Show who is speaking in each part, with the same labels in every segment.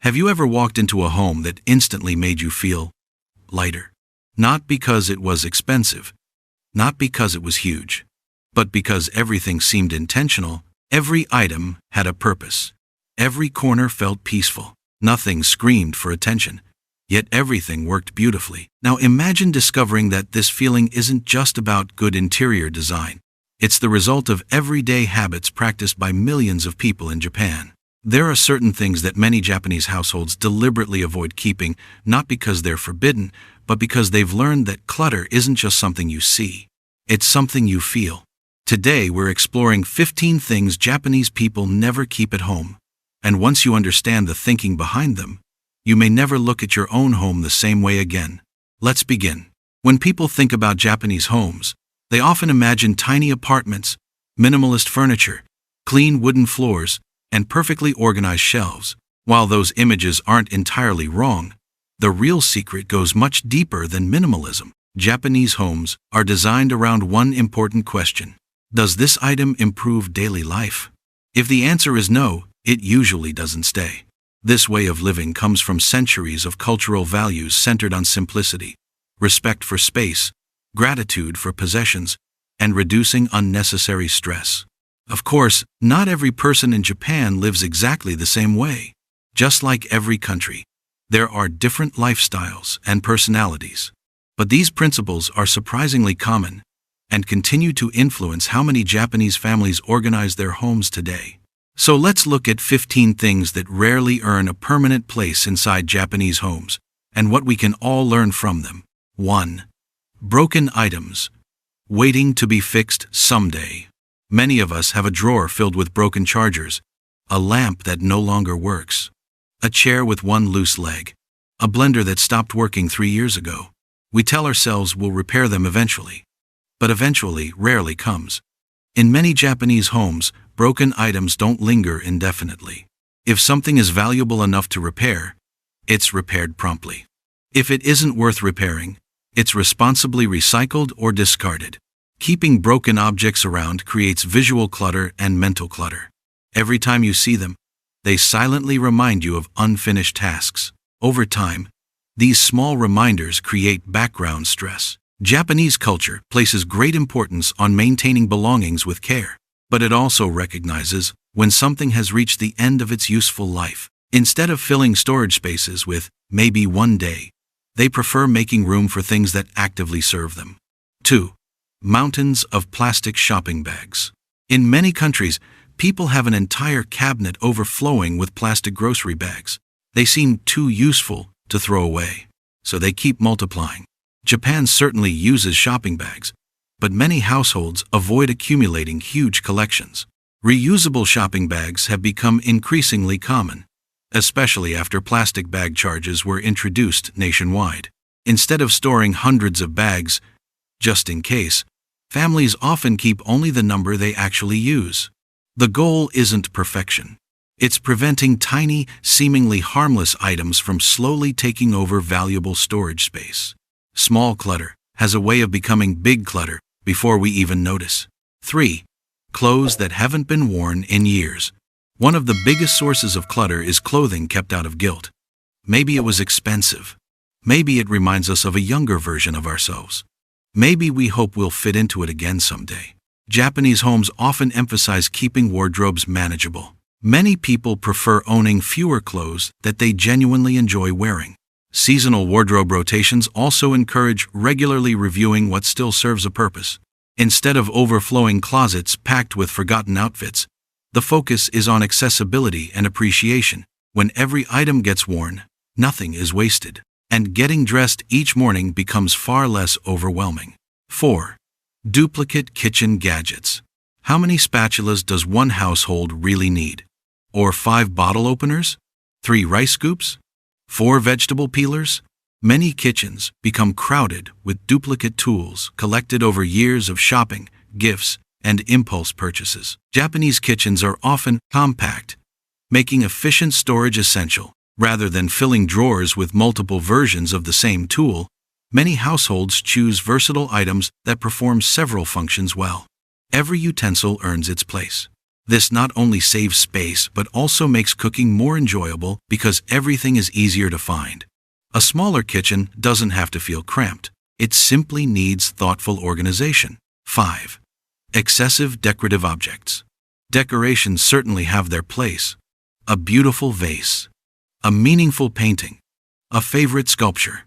Speaker 1: Have you ever walked into a home that instantly made you feel lighter? Not because it was expensive, not because it was huge, but because everything seemed intentional. Every item had a purpose. Every corner felt peaceful. Nothing screamed for attention, yet everything worked beautifully. Now imagine discovering that this feeling isn't just about good interior design. It's the result of everyday habits practiced by millions of people in Japan. There are certain things that many Japanese households deliberately avoid keeping, not because they're forbidden, but because they've learned that clutter isn't just something you see. It's something you feel. Today we're exploring 15 things Japanese people never keep at home. And once you understand the thinking behind them, you may never look at your own home the same way again. Let's begin. When people think about Japanese homes, they often imagine tiny apartments, minimalist furniture, clean wooden floors, and perfectly organized shelves. While those images aren't entirely wrong, the real secret goes much deeper than minimalism. Japanese homes are designed around one important question: does this item improve daily life? If the answer is no, it usually doesn't stay. This way of living comes from centuries of cultural values centered on simplicity, respect for space, gratitude for possessions, and reducing unnecessary stress. Of course, not every person in Japan lives exactly the same way. Just like every country, there are different lifestyles and personalities. But these principles are surprisingly common and continue to influence how many Japanese families organize their homes today. So let's look at 15 things that rarely earn a permanent place inside Japanese homes, and what we can all learn from them. 1. Broken items, waiting to be fixed someday. Many of us have a drawer filled with broken chargers, a lamp that no longer works, a chair with one loose leg, a blender that stopped working 3 years ago. We tell ourselves we'll repair them eventually, but eventually rarely comes. In many Japanese homes, broken items don't linger indefinitely. If something is valuable enough to repair, it's repaired promptly. If it isn't worth repairing, it's responsibly recycled or discarded. Keeping broken objects around creates visual clutter and mental clutter. Every time you see them, they silently remind you of unfinished tasks. Over time, these small reminders create background stress. Japanese culture places great importance on maintaining belongings with care, but it also recognizes when something has reached the end of its useful life. Instead of filling storage spaces with maybe one day, they prefer making room for things that actively serve them. 2. Mountains of plastic shopping bags. In many countries, people have an entire cabinet overflowing with plastic grocery bags. They seem too useful to throw away, so they keep multiplying. Japan certainly uses shopping bags, but many households avoid accumulating huge collections. Reusable shopping bags have become increasingly common, especially after plastic bag charges were introduced nationwide. Instead of storing hundreds of bags, just in case, families often keep only the number they actually use. The goal isn't perfection. It's preventing tiny, seemingly harmless items from slowly taking over valuable storage space. Small clutter has a way of becoming big clutter before we even notice. 3. Clothes that haven't been worn in years. One of the biggest sources of clutter is clothing kept out of guilt. Maybe it was expensive. Maybe it reminds us of a younger version of ourselves. Maybe we hope we'll fit into it again someday. Japanese homes often emphasize keeping wardrobes manageable. Many people prefer owning fewer clothes that they genuinely enjoy wearing. Seasonal wardrobe rotations also encourage regularly reviewing what still serves a purpose. Instead of overflowing closets packed with forgotten outfits, the focus is on accessibility and appreciation. When every item gets worn, nothing is wasted, and getting dressed each morning becomes far less overwhelming. 4. Duplicate kitchen gadgets. How many spatulas does one household really need? Or 5 bottle openers? 3 rice scoops? 4 vegetable peelers? Many kitchens become crowded with duplicate tools collected over years of shopping, gifts, and impulse purchases. Japanese kitchens are often compact, making efficient storage essential. Rather than filling drawers with multiple versions of the same tool, many households choose versatile items that perform several functions well. Every utensil earns its place. This not only saves space but also makes cooking more enjoyable because everything is easier to find. A smaller kitchen doesn't have to feel cramped. It simply needs thoughtful organization. 5. Excessive decorative objects. Decorations certainly have their place. A beautiful vase, a meaningful painting, a favorite sculpture.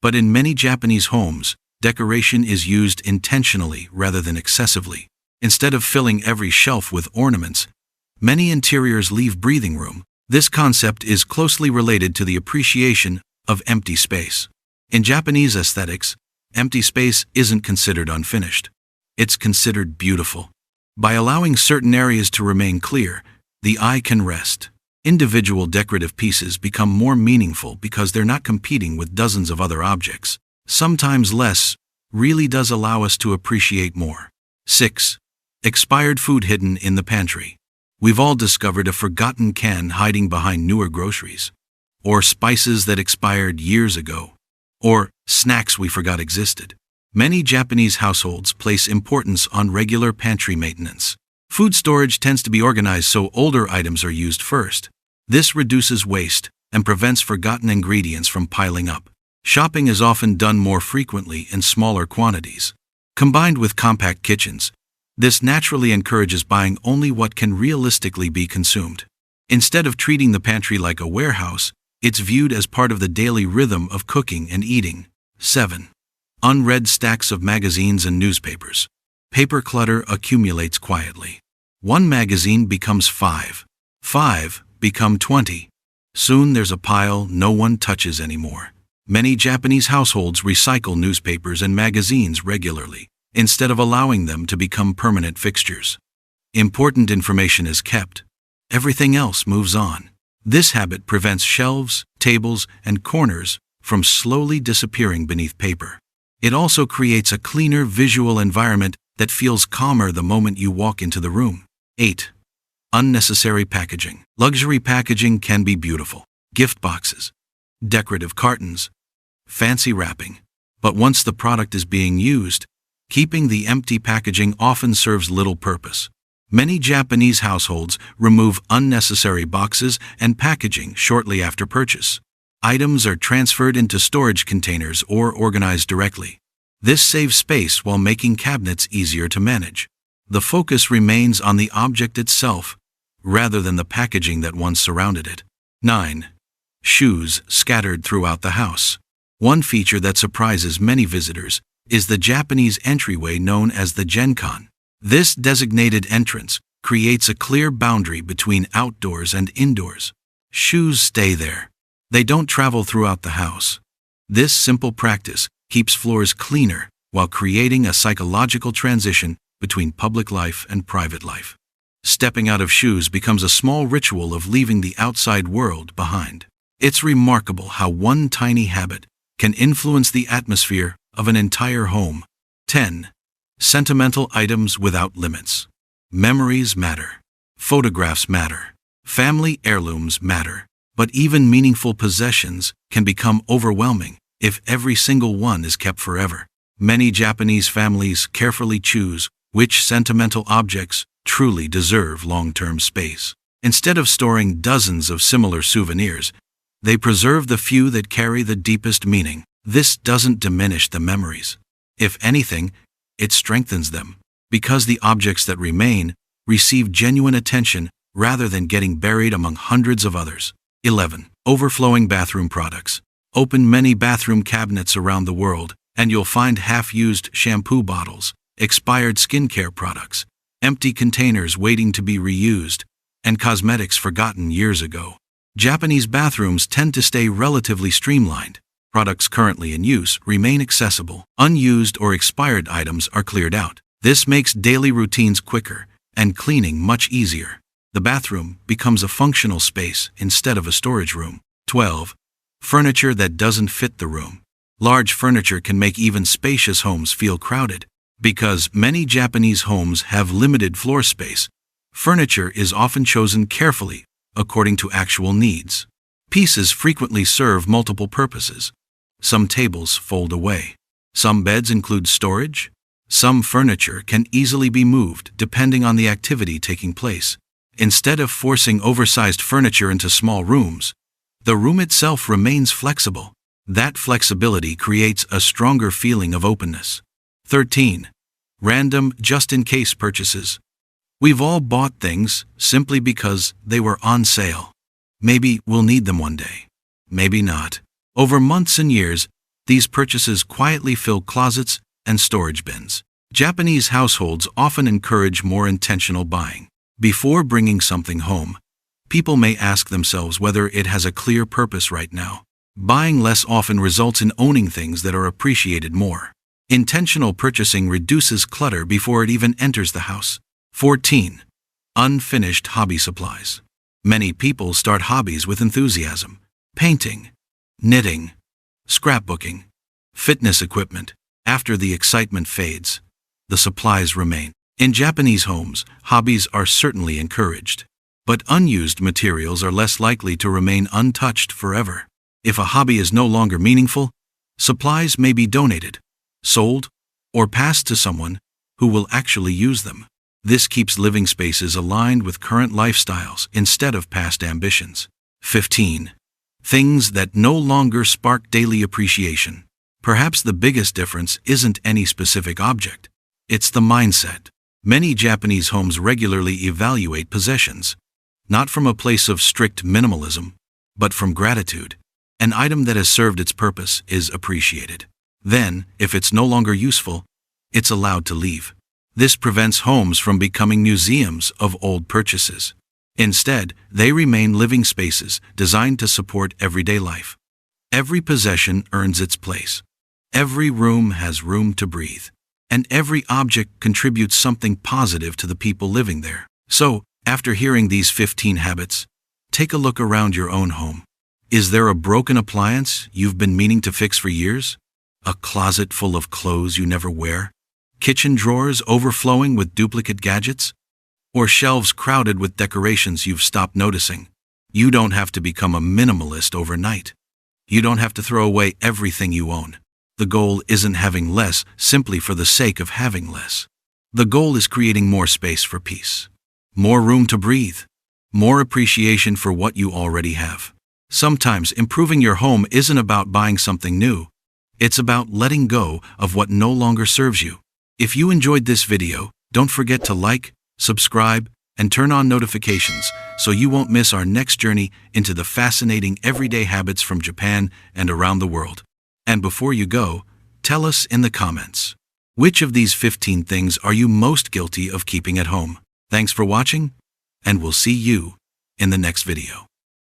Speaker 1: But in many Japanese homes, decoration is used intentionally rather than excessively. Instead of filling every shelf with ornaments, many interiors leave breathing room. This concept is closely related to the appreciation of empty space. In Japanese aesthetics, empty space isn't considered unfinished. It's considered beautiful. By allowing certain areas to remain clear, the eye can rest. Individual decorative pieces become more meaningful because they're not competing with dozens of other objects. Sometimes less really does allow us to appreciate more. 6. Expired food hidden in the pantry. We've all discovered a forgotten can hiding behind newer groceries, or spices that expired years ago, or snacks we forgot existed. Many Japanese households place importance on regular pantry maintenance. Food storage tends to be organized so older items are used first. This reduces waste and prevents forgotten ingredients from piling up. Shopping is often done more frequently in smaller quantities. Combined with compact kitchens, this naturally encourages buying only what can realistically be consumed. Instead of treating the pantry like a warehouse, it's viewed as part of the daily rhythm of cooking and eating. 7. Unread stacks of magazines and newspapers. Paper clutter accumulates quietly. One magazine becomes 5. 5 become 20. Soon there's a pile no one touches anymore. Many Japanese households recycle newspapers and magazines regularly, instead of allowing them to become permanent fixtures. Important information is kept. Everything else moves on. This habit prevents shelves, tables, and corners from slowly disappearing beneath paper. It also creates a cleaner visual environment that feels calmer the moment you walk into the room. 8. Unnecessary packaging. Luxury packaging can be beautiful. Gift boxes, decorative cartons, fancy wrapping. But once the product is being used, keeping the empty packaging often serves little purpose. Many Japanese households remove unnecessary boxes and packaging shortly after purchase. Items are transferred into storage containers or organized directly. This saves space while making cabinets easier to manage. The focus remains on the object itself, rather than the packaging that once surrounded it. 9. Shoes scattered throughout the house. One feature that surprises many visitors is the Japanese entryway known as the genkan. This designated entrance creates a clear boundary between outdoors and indoors. Shoes stay there. They don't travel throughout the house. This simple practice keeps floors cleaner while creating a psychological transition between public life and private life. Stepping out of shoes becomes a small ritual of leaving the outside world behind. It's remarkable how one tiny habit can influence the atmosphere of an entire home. 10. Sentimental items without limits. Memories matter. Photographs matter. Family heirlooms matter. But even meaningful possessions can become overwhelming if every single one is kept forever. Many Japanese families carefully choose which sentimental objects truly deserve long-term space. Instead of storing dozens of similar souvenirs, they preserve the few that carry the deepest meaning. This doesn't diminish the memories. If anything, it strengthens them, because the objects that remain receive genuine attention rather than getting buried among hundreds of others. 11. Overflowing bathroom products. Open many bathroom cabinets around the world, and you'll find half-used shampoo bottles, expired skincare products, empty containers waiting to be reused, and cosmetics forgotten years ago. Japanese bathrooms tend to stay relatively streamlined. Products currently in use remain accessible. Unused or expired items are cleared out. This makes daily routines quicker and cleaning much easier. The bathroom becomes a functional space instead of a storage room. 12. Furniture that doesn't fit the room. Large furniture can make even spacious homes feel crowded. Because many Japanese homes have limited floor space, furniture is often chosen carefully according to actual needs. Pieces frequently serve multiple purposes. Some tables fold away. Some beds include storage. Some furniture can easily be moved depending on the activity taking place. Instead of forcing oversized furniture into small rooms, the room itself remains flexible. That flexibility creates a stronger feeling of openness. 13. Random, just-in-case purchases. We've all bought things simply because they were on sale. Maybe we'll need them one day. Maybe not. Over months and years, these purchases quietly fill closets and storage bins. Japanese households often encourage more intentional buying. Before bringing something home, people may ask themselves whether it has a clear purpose right now. Buying less often results in owning things that are appreciated more. Intentional purchasing reduces clutter before it even enters the house. 14. Unfinished hobby supplies. Many people start hobbies with enthusiasm. Painting, knitting, scrapbooking, fitness equipment. After the excitement fades, the supplies remain. In Japanese homes, hobbies are certainly encouraged, but unused materials are less likely to remain untouched forever. If a hobby is no longer meaningful, supplies may be donated, sold, or passed to someone who will actually use them. This keeps living spaces aligned with current lifestyles instead of past ambitions. 15. Things that no longer spark daily appreciation. Perhaps the biggest difference isn't any specific object. It's the mindset. Many Japanese homes regularly evaluate possessions, not from a place of strict minimalism, but from gratitude. An item that has served its purpose is appreciated. Then, if it's no longer useful, it's allowed to leave. This prevents homes from becoming museums of old purchases. Instead, they remain living spaces designed to support everyday life. Every possession earns its place. Every room has room to breathe. And every object contributes something positive to the people living there. So, after hearing these 15 habits, take a look around your own home. Is there a broken appliance you've been meaning to fix for years? A closet full of clothes you never wear? Kitchen drawers overflowing with duplicate gadgets? Or shelves crowded with decorations you've stopped noticing? You don't have to become a minimalist overnight. You don't have to throw away everything you own. The goal isn't having less simply for the sake of having less. The goal is creating more space for peace, more room to breathe, more appreciation for what you already have. Sometimes improving your home isn't about buying something new. It's about letting go of what no longer serves you. If you enjoyed this video, don't forget to like, subscribe, and turn on notifications so you won't miss our next journey into the fascinating everyday habits from Japan and around the world. And before you go, tell us in the comments, which of these 15 things are you most guilty of keeping at home? Thanks for watching, and we'll see you in the next video.